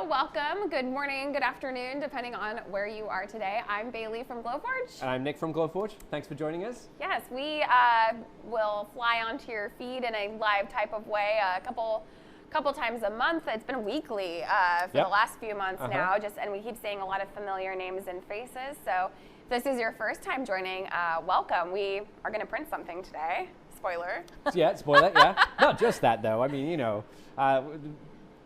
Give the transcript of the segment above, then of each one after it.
Hello, welcome. Good morning, good afternoon, depending on where you are today. I'm Bailey from Glowforge. And I'm Nick from Glowforge. Thanks for joining us. Yes, we will fly onto your feed in a live type of way a couple times a month. It's been weekly for the last few months now, and we keep seeing a lot of familiar names and faces. So if this is your first time joining, welcome. We are going to print something today. Spoiler. Yeah, spoiler, yeah. Not just that, though. I mean, you know,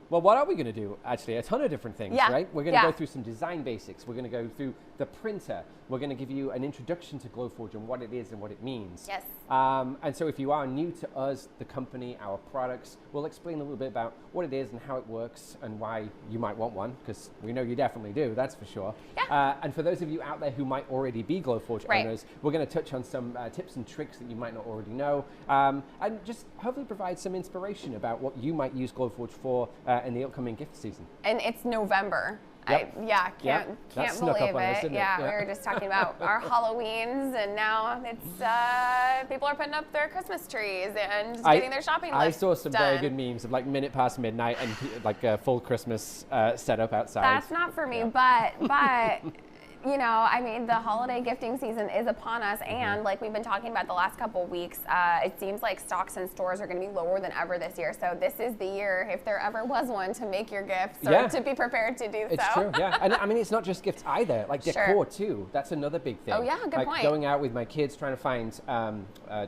well, what are we going to do? Actually, a ton of different things, right? We're going to go through some design basics. We're going to go through the printer. We're going to give you an introduction to Glowforge and what it is and what it means. Yes. And so if you are new to us, the company, our products, we'll explain a little bit about what it is and how it works and why you might want one, because we know you definitely do, that's for sure. Yeah. And for those of you out there who might already be Glowforge owners, we're going to touch on some tips and tricks that you might not already know, and just hopefully provide some inspiration about what you might use Glowforge for in the upcoming gift season. And it's November. Yep. Can't believe it. Yeah, we were just talking about our Halloweens, and now it's people are putting up their Christmas trees and getting their shopping list I saw some done. very good memes of like minute past midnight and like a full Christmas setup outside. That's not for me, but you know, I mean, the holiday gifting season is upon us, and like we've been talking about the last couple of weeks, it seems like stocks in stores are going to be lower than ever this year. So this is the year, if there ever was one, to make your gifts or to be prepared to do so. It's true, yeah. And I mean, it's not just gifts either, like decor too. That's another big thing. Oh yeah, good point. Going out with my kids, trying to find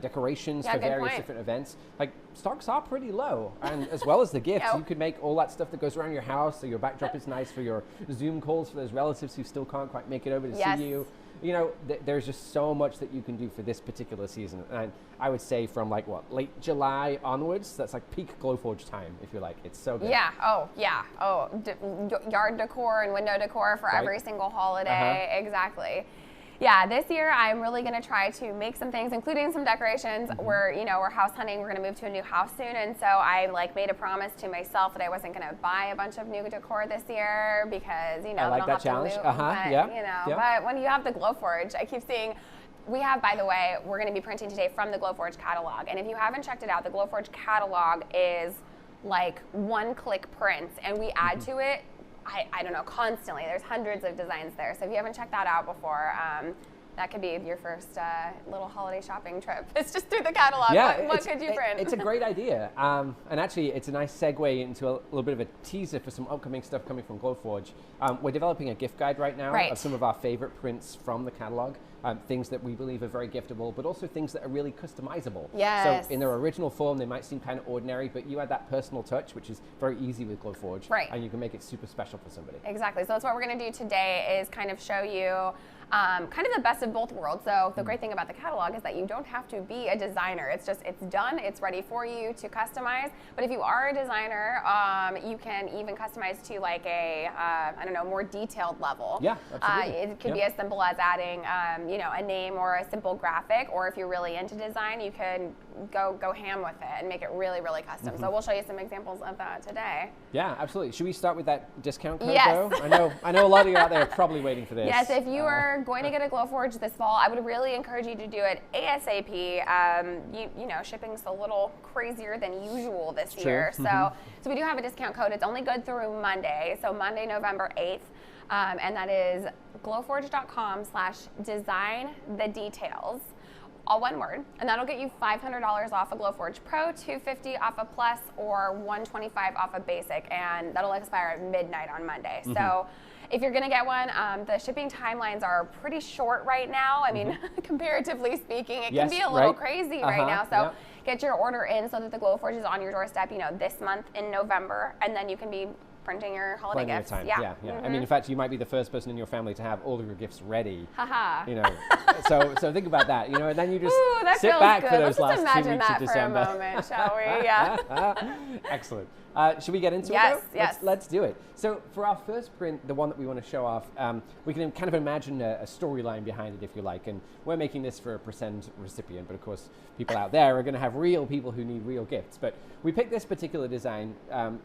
decorations for various different events. Like, stocks are pretty low, and as well as the gifts, you could make all that stuff that goes around your house, so your backdrop is nice for your Zoom calls for those relatives who still can't quite make it over to see you. You know, there's just so much that you can do for this particular season, and I would say from like late July onwards, that's like peak Glowforge time, if you like. It's so good. Yeah. Yard decor and window decor for every single holiday. Exactly. Yeah, this year I'm really going to try to make some things, including some decorations. We're house hunting. We're going to move to a new house soon, and so I made a promise to myself that I wasn't going to buy a bunch of new decor this year because I like that challenge. But when you have the Glowforge, I keep seeing. We have, by the way, we're going to be printing today from the Glowforge catalog, and if you haven't checked it out, the Glowforge catalog is like one-click prints, and we add to it. I don't know, constantly. There's hundreds of designs there. So if you haven't checked that out before, that could be your first little holiday shopping trip. It's just through the catalog. Yeah, what could you print? It's a great idea. And actually, it's a nice segue into a little bit of a teaser for some upcoming stuff coming from Glowforge. We're developing a gift guide right now of some of our favorite prints from the catalog. Things that we believe are very giftable, but also things that are really customizable. Yes. So in their original form, they might seem kind of ordinary, but you add that personal touch, which is very easy with Glowforge. And you can make it super special for somebody. Exactly. So that's what we're going to do today is kind of show you kind of the best of both worlds. So the great thing about the catalog is that you don't have to be a designer. It's done. It's ready for you to customize. But if you are a designer, you can even customize to like a, I don't know, more detailed level. Yeah, absolutely. It could be as simple as adding, a name or a simple graphic. Or if you're really into design, you can go ham with it and make it really, really custom. So we'll show you some examples of that today. Yeah, absolutely. Should we start with that discount code though? I know a lot of you out there are probably waiting for this. Yes, if you are going to get a Glowforge this fall, I would really encourage you to do it ASAP. Shipping's a little crazier than usual this year. So we do have a discount code. It's only good through Monday, so Monday, November 8th. And that is glowforge.com/design-the-details. All one word, and that'll get you $500 off a Glowforge Pro, $250 off a Plus, or $125 off a Basic, and that'll expire at midnight on Monday. So if you're going to get one, the shipping timelines are pretty short right now. I mean, comparatively speaking, it can be a little crazy right now. So get your order in so that the Glowforge is on your doorstep, this month in November, and then you can be printing your holiday gifts. Plenty of time. Yeah. I mean, in fact, you might be the first person in your family to have all of your gifts ready. Haha. So think about that. And then you just sit back for those last 2 weeks of December. For a moment, shall we? Yeah. Excellent. Should we get into it? Yes. Let's do it. So for our first print, the one that we want to show off, we can kind of imagine a storyline behind it, if you like. And we're making this for a present recipient, but of course, people out there are going to have real people who need real gifts. But we picked this particular design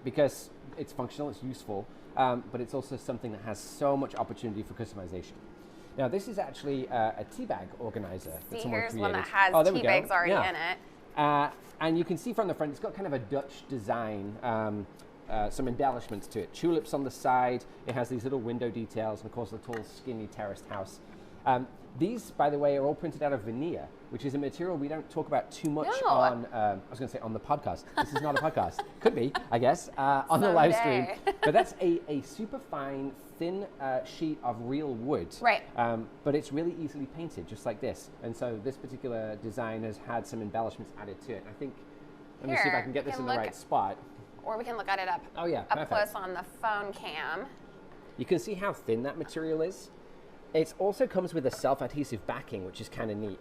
because it's functional, it's useful, but it's also something that has so much opportunity for customization. Now, this is actually a tea bag organizer that someone created. Here's one that has tea bags already in it. And you can see from the front, it's got kind of a Dutch design. some embellishments to it. Tulips on the side. It has these little window details, and of course the tall, skinny terraced house. These, by the way, are all printed out of veneer, which is a material we don't talk about too much on, I was going to say on the podcast. This is not a podcast. Could be, I guess, on the live stream. But that's a super fine, thin sheet of real wood. Right. But it's really easily painted, just like this. And so this particular design has had some embellishments added to it. I think, let me see if I can get this in the right spot. Or we can look at it up close on the phone cam. You can see how thin that material is. It also comes with a self-adhesive backing, which is kind of neat.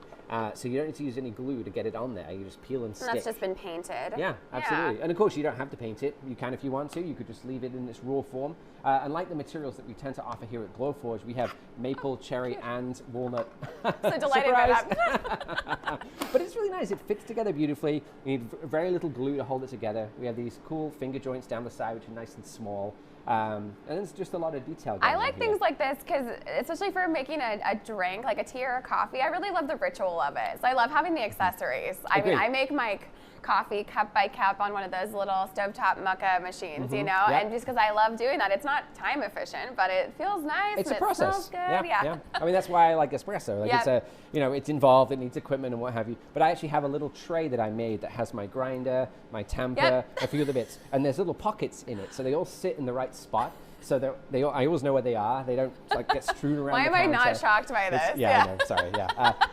So you don't need to use any glue to get it on there. You just peel and stick. And that's just been painted. Yeah, absolutely. And of course, you don't have to paint it. You can if you want to. You could just leave it in its raw form. And like the materials that we tend to offer here at Glowforge, we have maple, cherry, and walnut. So delighted by that. But it's really nice. It fits together beautifully. You need very little glue to hold it together. We have these cool finger joints down the side, which are nice and small. And it's just a lot of detail. I like things like this because, especially for making a drink, like a tea or a coffee, I really love the ritual of it. So I love having the accessories. I mean, I make my coffee cup by cup on one of those little stovetop mucka machines, you know, and just because I love doing that. It's not time efficient, but it feels nice. It's a and process. It smells good. Yeah. I mean, that's why I like espresso. Like it's a, you know, it's involved. It needs equipment and what have you. But I actually have a little tray that I made that has my grinder, my tamper, a few other bits, and there's little pockets in it, so they all sit in the right spot. So I always know where they are. They don't like get strewn around. Why the am I counter. not shocked by this? I know. Sorry.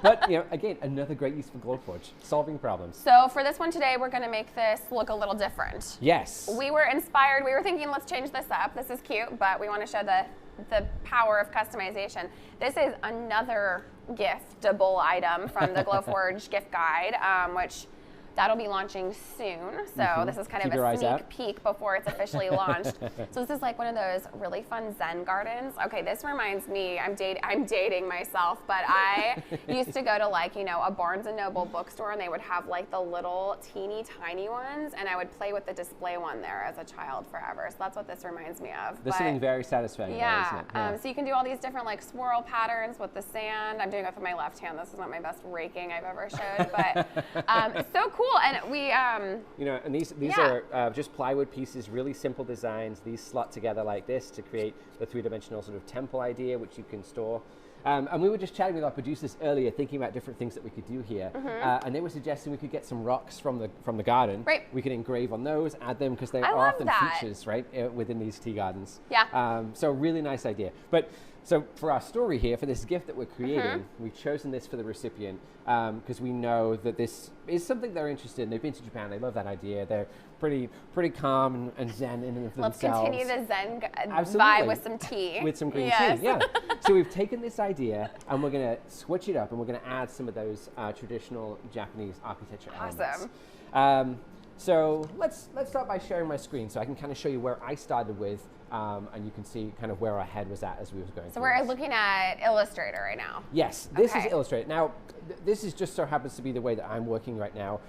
But you know, again, another great use for Glowforge, solving problems. So for this one today, we're going to make this look a little different. Yes. We were inspired. We were thinking, let's change this up. This is cute, but we want to show the power of customization. This is another giftable item from the Glowforge gift guide, which that'll be launching soon. So this is kind of a sneak peek before it's officially launched. So this is like one of those really fun Zen gardens. Okay, this reminds me, I'm dating myself, but I used to go to like, you know, a Barnes & Noble bookstore, and they would have like the little teeny tiny ones, and I would play with the display one there as a child forever. So that's what this reminds me of. There's something very satisfying there, isn't it? Yeah. So you can do all these different like swirl patterns with the sand. I'm doing it with my left hand. This is not my best raking I've ever showed, but it's so cool. And we, you know, and these are just plywood pieces, really simple designs. These slot together like this to create the three-dimensional sort of temple idea, which you can store. And we were just chatting with our producers earlier, thinking about different things that we could do here, and they were suggesting we could get some rocks from the garden. Right. We could engrave on those, add them because they are often features, right, within these tea gardens. Yeah. So really nice idea. But so for our story here, for this gift that we're creating, we've chosen this for the recipient because we know that this is something they're interested in. They've been to Japan. They love that idea. They're pretty calm and zen in themselves. Let's continue the zen vibe with some tea. With some green tea, yeah. So we've taken this idea and we're going to switch it up and we're going to add some of those traditional Japanese architecture elements. Awesome. So let's start by sharing my screen so I can kind of show you where I started with, and you can see kind of where our head was at as we were going through. So we're looking at Illustrator right now. Yes, this is Illustrator. Now, this is just so happens to be the way that I'm working right now.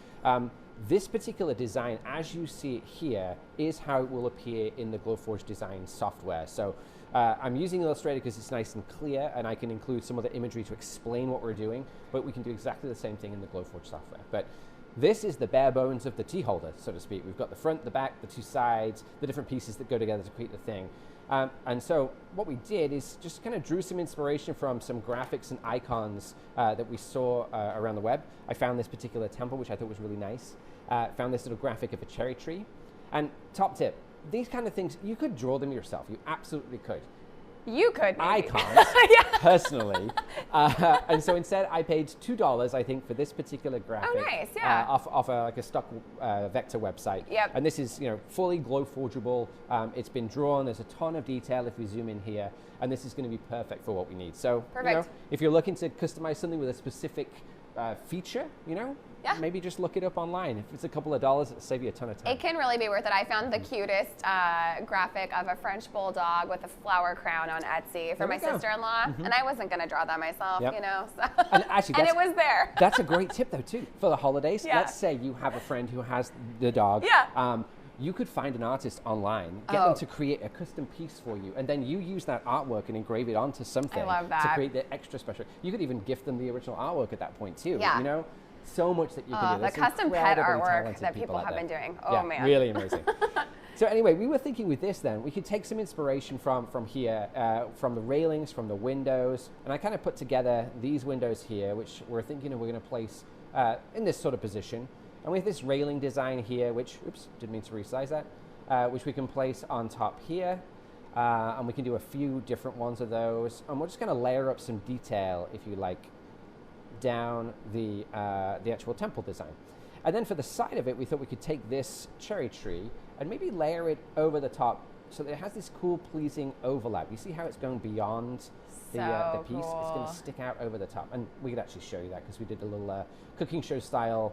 This particular design, as you see it here, is how it will appear in the Glowforge design software. So I'm using Illustrator because it's nice and clear, and I can include some other imagery to explain what we're doing, but we can do exactly the same thing in the Glowforge software. But this is the bare bones of the tea holder, so to speak. We've got the front, the back, the two sides, the different pieces that go together to create the thing. And so what we did is just kind of drew some inspiration from some graphics and icons that we saw around the web. I found this particular temple, which I thought was really nice. Found this little graphic of a cherry tree. And top tip, these kind of things, you could draw them yourself. You absolutely could. You could. Maybe. I can't, personally. And so instead, I paid $2, I think, for this particular graphic. Oh, nice, yeah. Off like a stock vector website. Yep. And this is, you know, fully Glowforgeable. It's been drawn. There's a ton of detail if we zoom in here. And this is going to be perfect for what we need. So, you know, if you're looking to customize something with a specific feature, you know, maybe just look it up online. If it's a couple of dollars, it'll save you a ton of time. It can really be worth it. I found the cutest graphic of a French bulldog with a flower crown on Etsy for my sister-in-law, and I wasn't going to draw that myself, you know. So. And actually, and it was there. That's a great tip, though, too, for the holidays. Let's say you have a friend who has the dog. You could find an artist online, get them to create a custom piece for you, and then you use that artwork and engrave it onto something to create the extra special. You could even gift them the original artwork at that point too. You know, so much that you can do. The custom pet artwork that people have been doing. Oh man, really amazing. So anyway, we were thinking with this then, we could take some inspiration from here, from the railings, from the windows, and I kind of put together these windows here, which we're thinking we're going to place in this sort of position. And we have this railing design here, which, oops, didn't mean to resize that, which we can place on top here. And we can do a few different ones of those. And we're just going to layer up some detail, if you like, down the actual temple design. And then for the side of it, we thought we could take this cherry tree and maybe layer it over the top so that it has this cool, pleasing overlap. You see how it's going beyond the piece? Cool. It's going to stick out over the top. And we could actually show you that because we did a little cooking show style.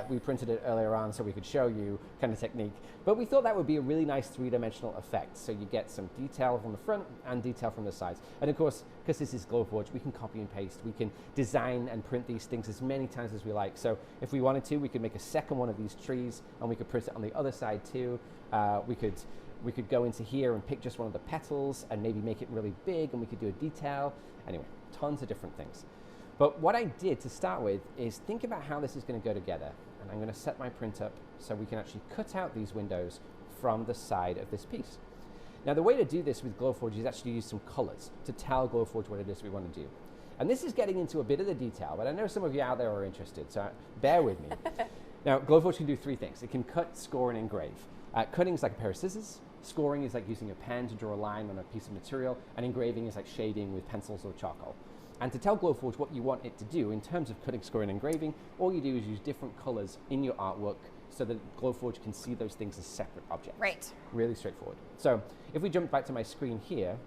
We printed it earlier on so we could show you kind of technique. But we thought that would be a really nice three-dimensional effect. So you get some detail from the front and detail from the sides. And of course, because this is Glowforge, we can copy and paste. We can design and print these things as many times as we like. So if we wanted to, we could make a second one of these trees and we could print it on the other side too. We could go into here and pick just one of the petals and maybe make it really big, and we could do a detail. Anyway, tons of different things. But what I did to start with is think about how this is going to go together. And I'm going to set my print up so we can actually cut out these windows from the side of this piece. Now, the way to do this with Glowforge is actually use some colors to tell Glowforge what it is we want to do. And this is getting into a bit of the detail, but I know some of you out there are interested, so bear with me. Now, Glowforge can do three things. It can cut, score, and engrave. Cutting is like a pair of scissors. Scoring is like using a pen to draw a line on a piece of material, and engraving is like shading with pencils or charcoal. And to tell Glowforge what you want it to do in terms of cutting, scoring, and engraving, all you do is use different colors in your artwork so that Glowforge can see those things as separate objects. Right. Really straightforward. So if we jump back to my screen here,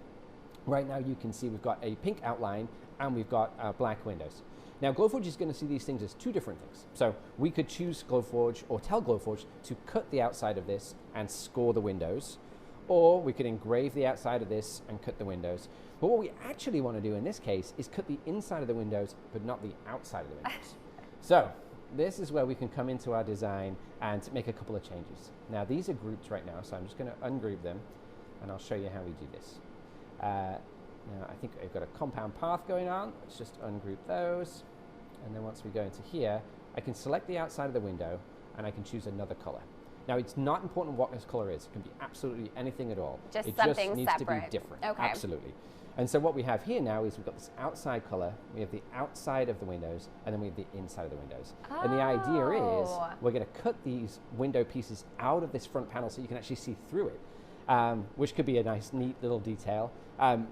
right now you can see we've got a pink outline and we've got black windows. Now, Glowforge is going to see these things as two different things. So we could choose Glowforge or tell Glowforge to cut the outside of this and score the windows, or we could engrave the outside of this and cut the windows. But what we actually want to do in this case is cut the inside of the windows, but not the outside of the windows. So this is where we can come into our design and make a couple of changes. Now, these are grouped right now, so I'm just going to ungroup them, and I'll show you how we do this. Now, I think I've got a compound path going on. Let's just ungroup those. And then once we go into here, I can select the outside of the window, and I can choose another color. Now, it's not important what this color is. It can be absolutely anything at all. Just it something just needs separate. to be different. Okay. Absolutely. And so what we have here now is we've got this outside color, we have the outside of the windows, and then we have the inside of the windows. Oh. And the idea is we're going to cut these window pieces out of this front panel so you can actually see through it, which could be a nice, neat little detail.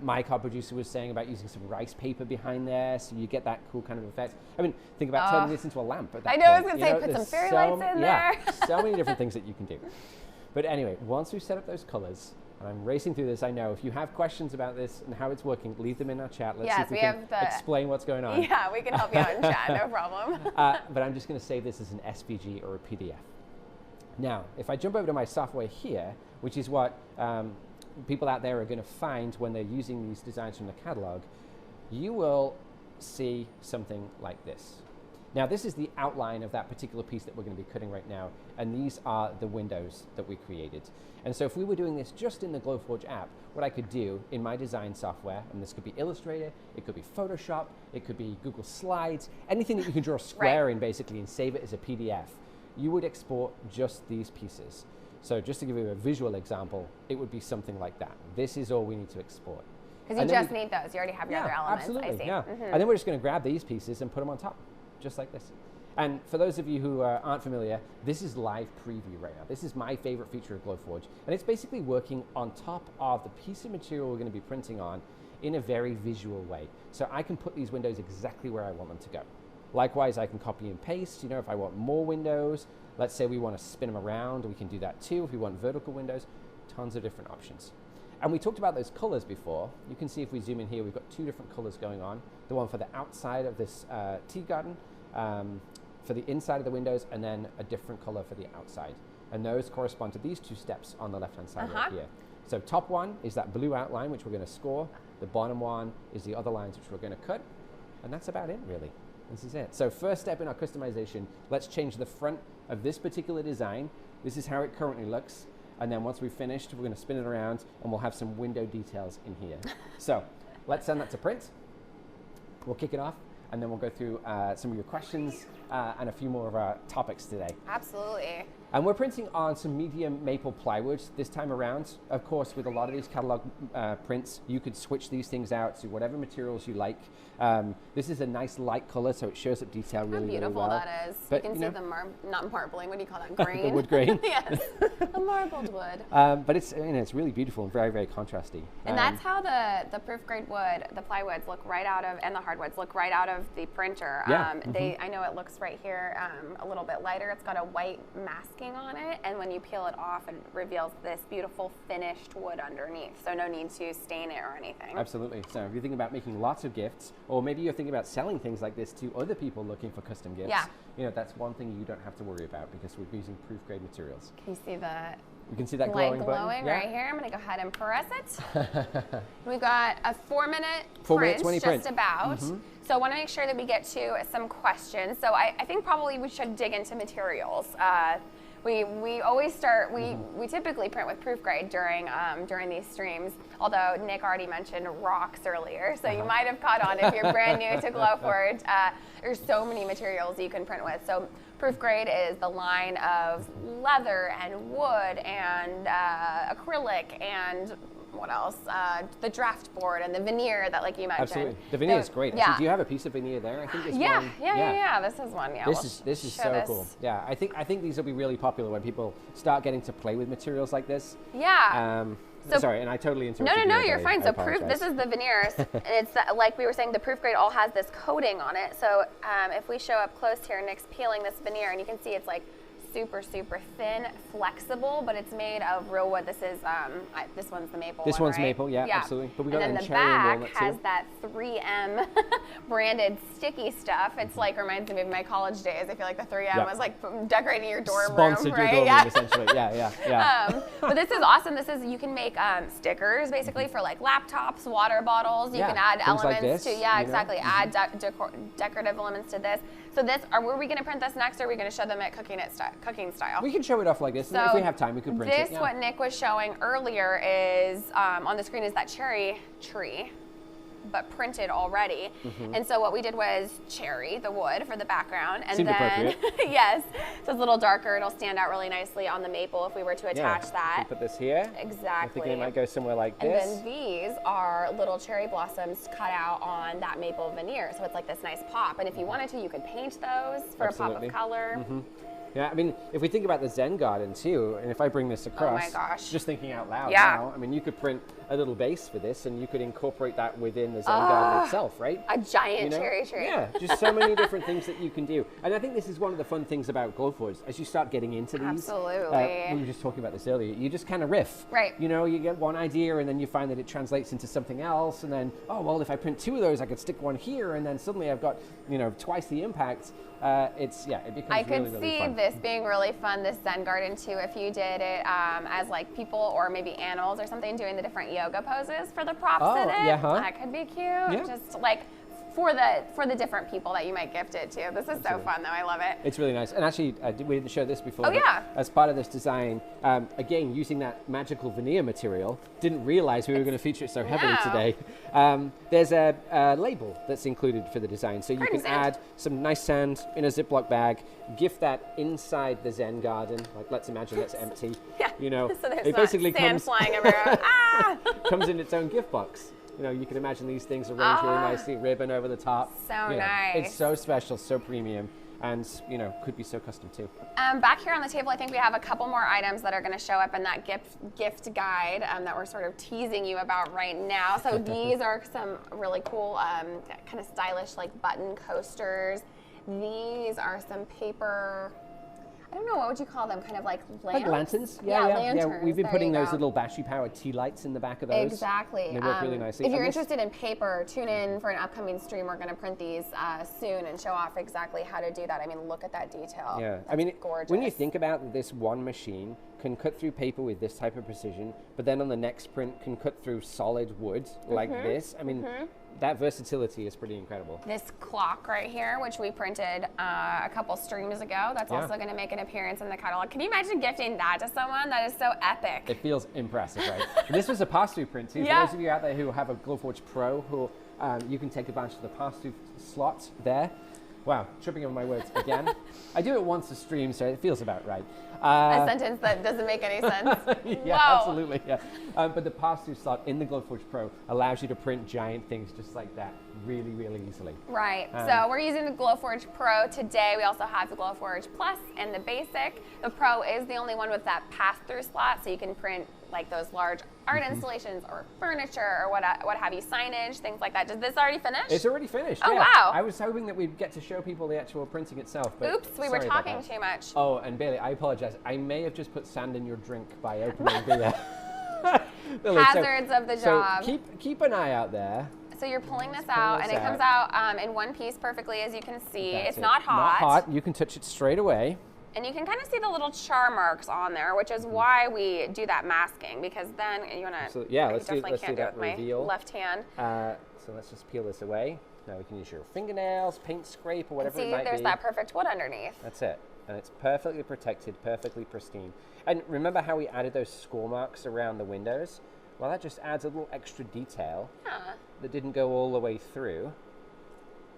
My card producer was saying about using some rice paper behind there, so you get that cool kind of effect. I mean, think about turning this into a lamp at that I know, I was point. going to say, put some fairy lights in there. So many different things that you can do. But anyway, once we've set up those colors, and I'm racing through this, I know. If you have questions about this and how it's working, leave them in our chat. Let's see if we can explain what's going on. Yeah, we can help you out in chat, no problem. But I'm just going to save this as an SVG or a PDF. Now, if I jump over to my software here, which is what people out there are going to find when they're using these designs from the catalog, you will see something like this. Now, this is the outline of that particular piece that we're going to be cutting right now, and these are the windows that we created. And so if we were doing this just in the Glowforge app, what I could do in my design software, and this could be Illustrator, it could be Photoshop, it could be Google Slides, anything that you can draw a square in basically and save it as a PDF, you would export just these pieces. So just to give you a visual example, it would be something like that. This is all we need to export. Because you just need those. You already have your other elements. Absolutely, I see. yeah. And then we're just going to grab these pieces and put them on top, just like this. And for those of you who aren't familiar, this is live preview right now. This is my favorite feature of Glowforge. And it's basically working on top of the piece of material we're going to be printing on in a very visual way. So I can put these windows exactly where I want them to go. Likewise, I can copy and paste. You know, if I want more windows, let's say we want to spin them around, we can do that too. If we want vertical windows, tons of different options. And we talked about those colors before. You can see if we zoom in here, we've got two different colors going on. The one for the outside of this tea garden, for the inside of the windows, and then a different color for the outside. And those correspond to these two steps on the left-hand side right here. So top one is that blue outline, which we're going to score. The bottom one is the other lines, which we're going to cut. And that's about it, really. This is it. So first step in our customization, let's change the front of this particular design. This is how it currently looks. And then once we've finished, we're going to spin it around, and we'll have some window details in here. So let's send that to print. We'll kick it off, and then we'll go through some of your questions and a few more of our topics today. Absolutely. And we're printing on some medium maple plywood this time around. Of course, with a lot of these catalog prints, you could switch these things out to whatever materials you like. This is a nice light color, so it shows up detail really, really well. How beautiful that is. But, you can see the not marbling, what do you call that, grain? The wood grain. Yes, the marbled wood. But it's, it's really beautiful and very, very contrasty. And that's how the proof grade wood, the plywoods look right out of, and the hardwoods look right out of the printer. Yeah. I know it looks right here a little bit lighter. It's got a white masking on it, and when you peel it off, it reveals this beautiful finished wood underneath. So no need to stain it or anything. Absolutely. So if you're thinking about making lots of gifts, or maybe you're thinking about selling things like this to other people looking for custom gifts, that's one thing you don't have to worry about because we're using proof grade materials. Can you see the You can see that light glowing button? Yeah. Right here. I'm going to go ahead and press it. We've got a 4-minute 4-minute 20 just print. about. So I want to make sure that we get to some questions. So I think probably we should dig into materials. We always start, we typically print with proof grade during these streams, although Nick already mentioned rocks earlier, so you might have caught on if you're brand new to Glowforge. There's so many materials you can print with. So proof grade is the line of leather and wood and acrylic and what else? The draft board and the veneer that, like you mentioned. Absolutely, the veneer is great. Yeah. Actually, do you have a piece of veneer there? I think there's one. Yeah. This is one. Yeah. This is so cool. Yeah, I think these will be really popular when people start getting to play with materials like this. Yeah. Sorry, and I totally interrupted. No, you're fine. So proof. This is the veneer, and it's like we were saying. The proof grade all has this coating on it. So if we show up close here, Nick's peeling this veneer, and you can see it's like super, super thin, flexible, but it's made of real wood. This is this one's the maple. This one's right? maple, yeah, absolutely. But we got and then the cherry and back walnut has too. that 3M branded sticky stuff. It's like reminds me of my college days. I feel like the 3M was like decorating your dorm Sponsored room, your right? dorm room, essentially. Yeah. But this is awesome. This is, you can make stickers basically for like laptops, water bottles. You can add elements like this, to exactly. Add decorative elements to this. So were we going to print this next, or are we going to show them at cooking style? We can show it off like this, and if we have time, we could print it. This, what Nick was showing earlier, is on the screen is that cherry tree, but printed already. And so what we did was cherry, the wood, for the background, and Seemed then yes, so it's a little darker. It'll stand out really nicely on the maple if we were to attach that. Put this here. Exactly. I think it might go somewhere like this. And then these are little cherry blossoms cut out on that maple veneer, so it's like this nice pop. And if you wanted to, you could paint those for a pop of color. Yeah, I mean, if we think about the Zen garden too, and if I bring this across, oh my gosh, just thinking out loud now, I mean, you could print a little base for this, and you could incorporate that within the Zen garden itself, right? A giant cherry tree. Yeah, just so many different things that you can do. And I think this is one of the fun things about Glowforge. As you start getting into these, absolutely. We were just talking about this earlier, you just kind of riff. Right. You know, you get one idea, and then you find that it translates into something else, and then, oh, well, if I print 2 of those, I could stick one here, and then suddenly I've got, twice the impact. It becomes I really, could really see fun. this being really fun, this Zen garden too, if you did it as like people or maybe animals or something doing the different yoga poses for the props in it. That could be cute. Just like for the different people that you might gift it to. This is so fun though. I love it. It's really nice. And actually, we didn't show this before. Oh yeah. As part of this design, again, using that magical veneer material, didn't realize we were going to feature it so heavily today. There's a label that's included for the design. So you can add some nice sand in a Ziploc bag, gift that inside the Zen garden. Like, let's imagine that's empty. So there's it basically sand flying everywhere. comes in its own gift box. You can imagine these things arranged really nicely, ribbon over the top. So nice. It's so special, so premium, and could be so custom too. Back here on the table, I think we have a couple more items that are going to show up in that gift guide that we're sort of teasing you about right now. So these are some really cool, kind of stylish, like button coasters. These are some paper. I don't know, what would you call them? Kind of like lamps? Like lanterns? Lanterns. Yeah, we've been putting those little battery-powered tea lights in the back of those. Exactly. And they work really nicely. If you're interested in paper, tune in for an upcoming stream. We're going to print these soon and show off exactly how to do that. I mean, look at that detail. Yeah, That's I mean, gorgeous. when you think about this one machine can cut through paper with this type of precision, but then on the next print can cut through solid wood like this. I mean, that versatility is pretty incredible. This clock right here, which we printed a couple streams ago, that's also going to make an appearance in the catalog. Can you imagine gifting that to someone? That is so epic. It feels impressive, right? This was a pass-through print too. For those of you out there who have a Glowforge Pro, who you can take advantage of the pass-through slot there. Wow, tripping over my words again. I do it once a stream, so it feels about right. A sentence that doesn't make any sense. Yeah, Whoa. absolutely. Yeah. But the pass-through slot in the Glowforge Pro allows you to print giant things just like that really, really easily. Right. So we're using the Glowforge Pro today. We also have the Glowforge Plus and the Basic. The Pro is the only one with that pass-through slot, so you can print like those large art installations or furniture or what have you, signage, things like that. Did this already finish? It's already finished. Oh, yeah. wow. I was hoping that we'd get to show people the actual printing itself. But oops, we were sorry about talking that. too much. Oh, and Bailey, I apologize. I may have just put sand in your drink by opening the Lily, Hazards of the job. So keep an eye out there. So you're pulling this out, and it comes out in one piece perfectly, as you can see. That's it's it. not hot. Not hot. You can touch it straight away. And you can kind of see the little char marks on there, which is why we do that masking, because then you want to. Yeah, I let's do can't that do it with reveal. my left hand. So let's just peel this away. Now we can use your fingernails, paint scrape, or whatever See, it might be. there's that perfect wood underneath. That's it. And it's perfectly protected, perfectly pristine. And remember how we added those score marks around the windows? Well, that just adds a little extra detail that didn't go all the way through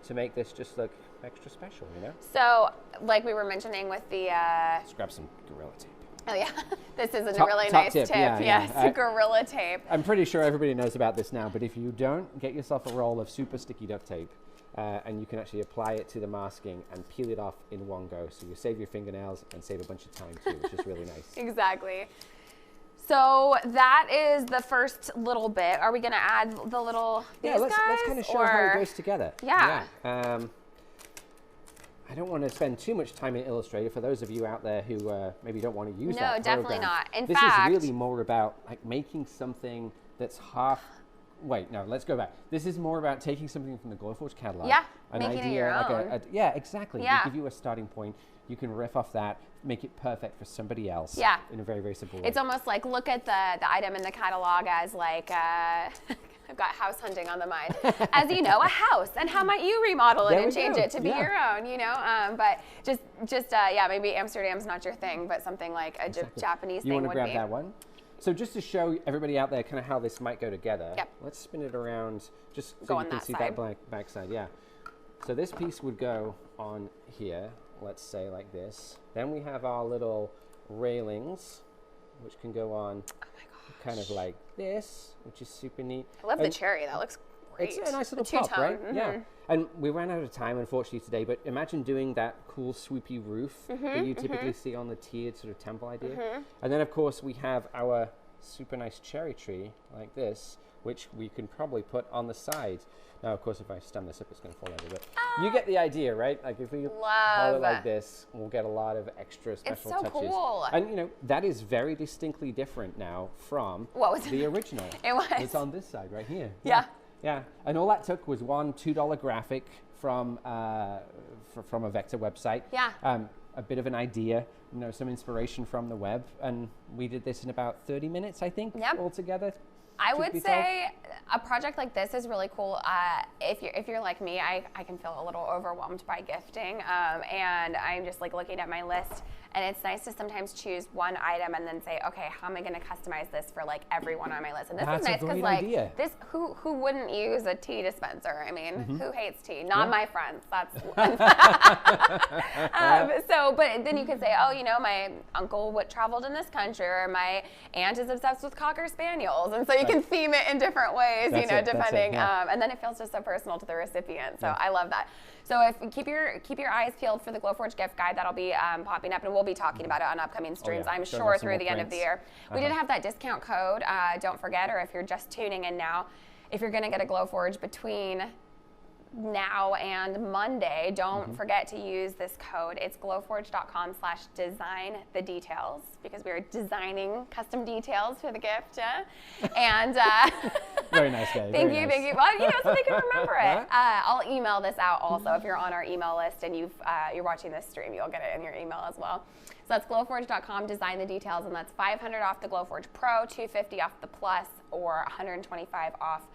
to make this just look extra special, you know? So, like we were mentioning with the... Let's grab some Gorilla Tape. Oh, yeah. This is a Top really nice tip. Yeah, yes, Gorilla Tape. I'm pretty sure everybody knows about this now, but if you don't, get yourself a roll of super sticky duct tape, and you can actually apply it to the masking and peel it off in one go. So you save your fingernails and save a bunch of time too, which is really nice. Exactly. So that is the first little bit. Are we going to add the little let's kind of show how it goes together. Yeah. I don't want to spend too much time in Illustrator for those of you out there who maybe don't want to use that No, definitely program. not. In this fact, is really more about like making something that's half. Wait, no, let's go back. This is more about taking something from the Glowforge catalog. Yeah, an making idea, it your like own. Yeah, exactly. Yeah. We give you a starting point. You can riff off that, make it perfect for somebody else. Yeah. In a very, very simple way. It's almost like look at the item in the catalog as like, I've got house hunting on the mind. As you know, a house, and how might you remodel it and change it to be your own, you know? But yeah, maybe Amsterdam's not your thing, but something like a Japanese thing would be. You want to grab that one? So just to show everybody out there kind of how this might go together, let's spin it around just so you can see that back side. Yeah. So this piece would go on here, let's say like this. Then we have our little railings, which can go on kind of like this, which is super neat. I love the cherry. That looks great. It's a nice little pop, right? Yeah. And we ran out of time, unfortunately, today, but imagine doing that cool swoopy roof that you typically see on the tiered sort of temple idea. And then, of course, we have our super nice cherry tree like this, which we can probably put on the side. Now, of course, if I stand this up, it's going to fall over. But you get the idea, right? Like if we hold it like this, we'll get a lot of extra special touches. It's so cool. And you know, that is very distinctly different now from the original. It was. It's on this side right here. Yeah. Yeah. And all that took was one $2 graphic from a vector website. Yeah. A bit of an idea, you know, some inspiration from the web, and we did this in about 30 minutes, I think, altogether. I would say a project like this is really cool. If you're like me, I can feel a little overwhelmed by gifting, and I'm just like looking at my list, and it's nice to sometimes choose one item and then say, okay, how am I going to customize this for like everyone on my list? And this is nice because like this, who wouldn't use a tea dispenser? I mean, who hates tea? Not my friends. That's but then you could say, oh, you know, my uncle traveled in this country, or my aunt is obsessed with Cocker Spaniels, and so you can theme it in popping ways, you know, depending. And then it feels just so personal to the recipient. So I love that. So if keep your eyes peeled for the Glowforge gift guide, that'll be popping up, and we'll be talking about it on upcoming streams, I'm sure, through the end of the year. We did have that discount code, don't forget, or if you're just tuning in now, if you're gonna get a Glowforge between now and Monday, don't forget to use this code. It's glowforge.com/design the details, because we are designing custom details for the gift. And very nice, guys. Thank you. Well, you know, so they can remember it. I'll email this out also. If you're on our email list and you're watching this stream, you'll get it in your email as well. So that's glowforge.com, design the details, and that's $500 off the Glowforge Pro, $250 off the Plus, or $125 off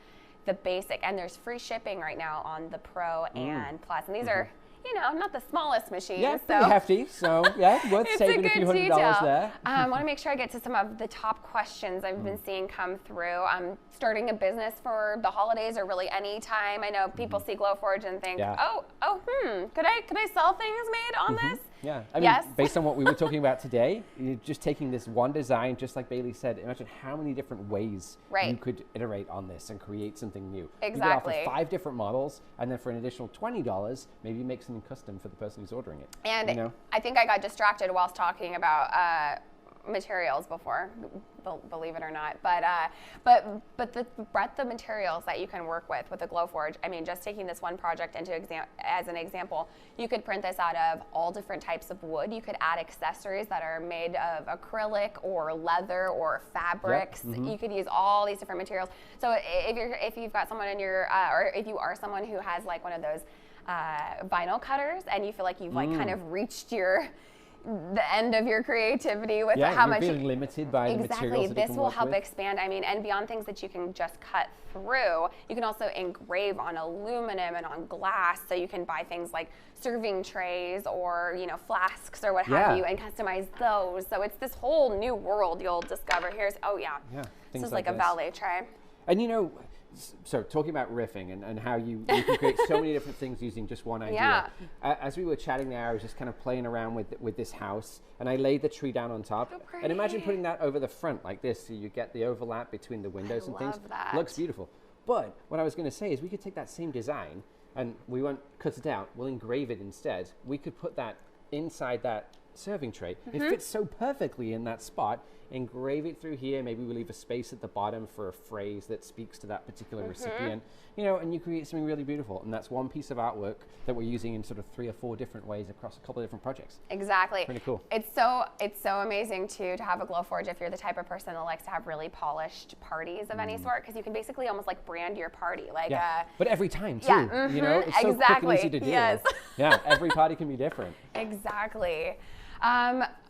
the Basic. And there's free shipping right now on the Pro and Plus. And these are you know, not the smallest machine. Yeah, so pretty hefty. So yeah, worth it's saving a few $100 there. I want to make sure I get to some of the top questions I've been seeing come through. Starting a business for the holidays or really any time. I know people see Glowforge and think, could I sell things made on this? Yeah, I mean, based on what we were talking about today, you're just taking this one design, just like Bailey said, imagine how many different ways you could iterate on this and create something new. Exactly. You could offer 5 different models, and then for an additional $20, maybe make something custom for the person who's ordering it. And I think I got distracted whilst talking about materials before, believe it or not, but the breadth of materials that you can work with a Glowforge. I mean, just taking this one project as an example, you could print this out of all different types of wood. You could add accessories that are made of acrylic or leather or fabrics. You could use all these different materials. So if you've got someone in your or if you are someone who has like one of those vinyl cutters and you feel like you've like kind of reached the end of your creativity with how much you're feeling limited by the materials that this you can will work help with. expand. I mean, and beyond things that you can just cut through, you can also engrave on aluminum and on glass. So you can buy things like serving trays or flasks or what have you, and customize those. So it's this whole new world you'll discover. Here's this is like a valet tray. And so talking about riffing and how you can create so many different things using just one idea. As we were chatting there, I was just kind of playing around with this house, and I laid the tree down on top. And imagine putting that over the front like this, so you get the overlap between the windows and things. That. Looks beautiful. But what I was going to say is we could take that same design, and we won't cut it out. We'll engrave it instead. We could put that inside that serving tray. It fits so perfectly in that spot. Engrave it through here. Maybe we leave a space at the bottom for a phrase that speaks to that particular recipient. And you create something really beautiful. And that's one piece of artwork that we're using in sort of 3 or 4 different ways across a couple of different projects. Exactly. Pretty cool. It's so amazing too to have a Glowforge if you're the type of person that likes to have really polished parties of any sort, because you can basically almost like brand your party. Like but every time too. It's so quick and easy to do. Yes. Every party can be different. Exactly.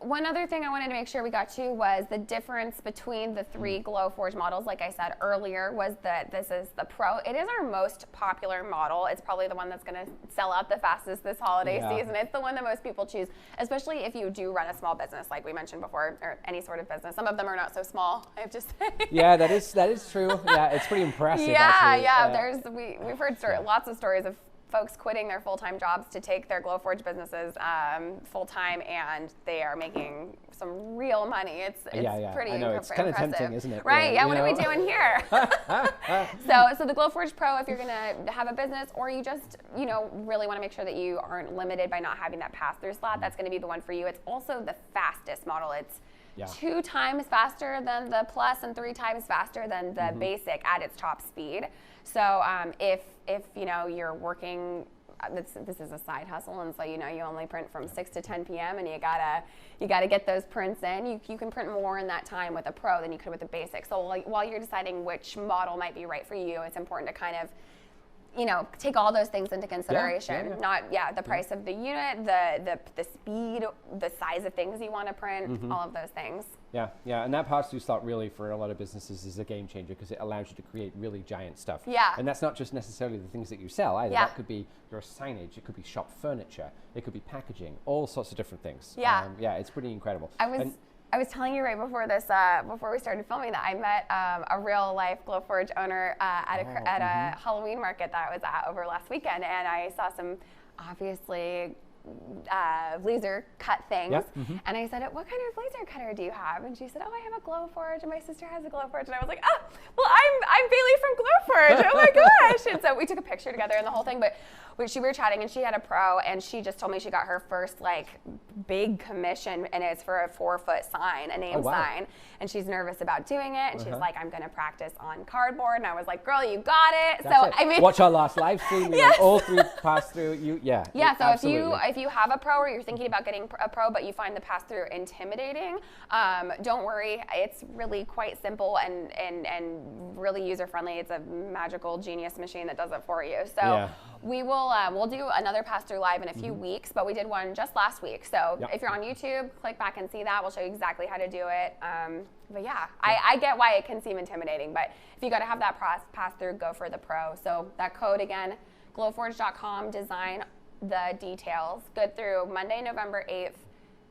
One other thing I wanted to make sure we got to was the difference between the 3 Glowforge models. Like I said earlier, was that this is the Pro. It is our most popular model. It's probably the one that's going to sell out the fastest this holiday season. It's the one that most people choose, especially if you do run a small business, like we mentioned before, or any sort of business. Some of them are not so small, I have to say. Yeah, that is true. Yeah, it's pretty impressive. We've heard lots of stories of folks quitting their full-time jobs to take their Glowforge businesses full-time, and they are making some real money. It's pretty I know, it's kind of tempting, isn't it? Right? Yeah. What are we doing here? So the Glowforge Pro, if you're going to have a business, or you just really want to make sure that you aren't limited by not having that pass-through slot, that's going to be the one for you. It's also the fastest model. It's 2 times faster than the Plus and 3 times faster than the Basic at its top speed. So if you're working, this is a side hustle, and so you only print from 6 to 10 p.m. and you gotta get those prints in. You can print more in that time with a Pro than you could with a Basic. So while you're deciding which model might be right for you, it's important to kind of take all those things into consideration. Not the price of the unit, the speed, the size of things you want to print, all of those things. Yeah, and that pass-through slot really for a lot of businesses is a game changer, because it allows you to create really giant stuff. And that's not just necessarily the things that you sell either. That could be your signage, it could be shop furniture, it could be packaging, all sorts of different things. It's pretty incredible. I was telling you right before this, before we started filming, that I met a real life Glowforge owner at a Halloween market that I was at over last weekend, and I saw some obviously laser cut things, and I said, "What kind of laser cutter do you have?" And she said, "Oh, I have a Glowforge, and my sister has a Glowforge." And I was like, "Oh, well, I'm Bailey from Glowforge. Oh my gosh!" And so we took a picture together and the whole thing. But we were chatting, and she had a Pro, and she just told me she got her first big commission, and it's for a 4-foot sign, a name sign, and she's nervous about doing it, and she's like, "I'm going to practice on cardboard." And I was like, "Girl, you got it." I mean, watch our last live stream. We went all through pass through. So if you have a Pro, or you're thinking about getting a Pro, but you find the pass through intimidating, don't worry. It's really quite simple and really user friendly. It's a magical genius machine that does it for you. So we'll do another pass through live in a few weeks, but we did one just last week. So if you're on YouTube, click back and see that. We'll show you exactly how to do it. I get why it can seem intimidating, but if you got to have that pass through, go for the Pro. So that code again, glowforge.com, design the details. Good through Monday, November 8th,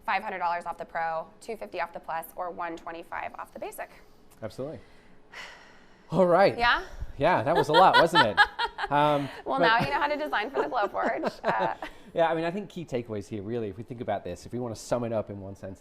$500 off the Pro, $250 off the Plus, or $125 off the Basic. Absolutely. All right. Yeah? Yeah, that was a lot, wasn't it? Well, now you know how to design for the Glowforge. Yeah, I mean, I think key takeaways here, really, if we think about this, if we want to sum it up in one sentence,